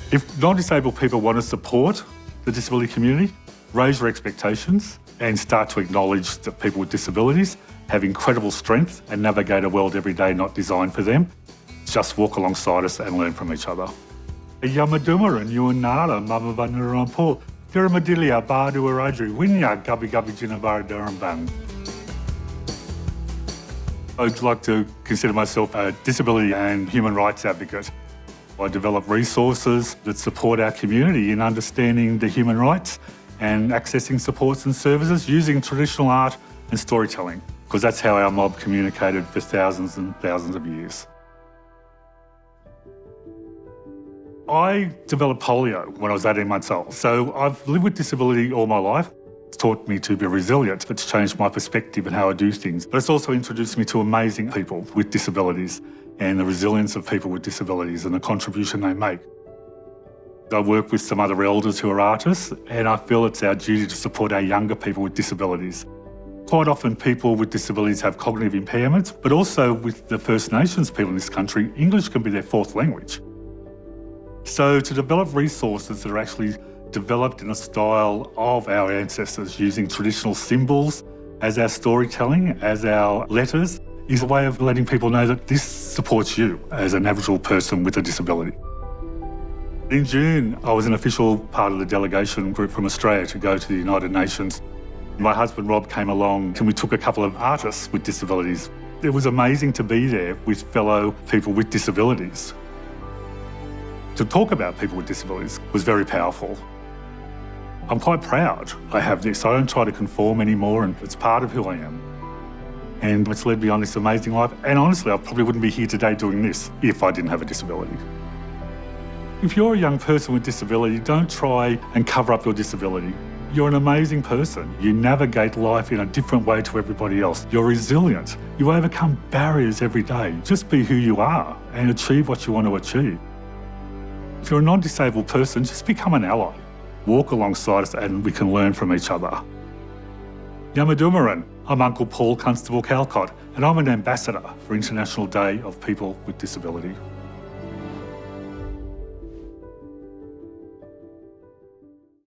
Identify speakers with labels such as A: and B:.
A: If non-disabled people want to support the disability community, raise your expectations and start to acknowledge that people with disabilities have incredible strength and navigate a world every day not designed for them. Just walk alongside us and learn from each other. Yamadumaran, Yuanara, Mamavanurampur, Tiramadilia, Badu Aradri, Winya, Gabi Gabi Jinabar Durambang. I'd like to consider myself a disability and human rights advocate. I develop resources that support our community in understanding the human rights and accessing supports and services using traditional art and storytelling, because that's how our mob communicated for thousands and thousands of years. I developed polio when I was 18 months old, so I've lived with disability all my life. It's taught me to be resilient. It's changed my perspective and how I do things, but it's also introduced me to amazing people with disabilities and the resilience of people with disabilities and the contribution they make. I work with some other elders who are artists, and I feel it's our duty to support our younger people with disabilities. Quite often people with disabilities have cognitive impairments, but also with the First Nations people in this country, English can be their fourth language. So to develop resources that are actually developed in a style of our ancestors, using traditional symbols as our storytelling, as our letters, is a way of letting people know that this supports you as an Aboriginal person with a disability. In June, I was an official part of the delegation group from Australia to go to the United Nations. My husband Rob came along and we took a couple of artists with disabilities. It was amazing to be there with fellow people with disabilities. To talk about people with disabilities was very powerful. I'm quite proud I have this. I don't try to conform anymore, and it's part of who I am. And it's led me on this amazing life. And honestly, I probably wouldn't be here today doing this if I didn't have a disability. If you're a young person with disability, don't try and cover up your disability. You're an amazing person. You navigate life in a different way to everybody else. You're resilient. You overcome barriers every day. Just be who you are and achieve what you want to achieve. If you're a non-disabled person, just become an ally. Walk alongside us and we can learn from each other. Yamadumaran, I'm Uncle Paul Constable Calcott, and I'm an ambassador for International Day of People with Disability.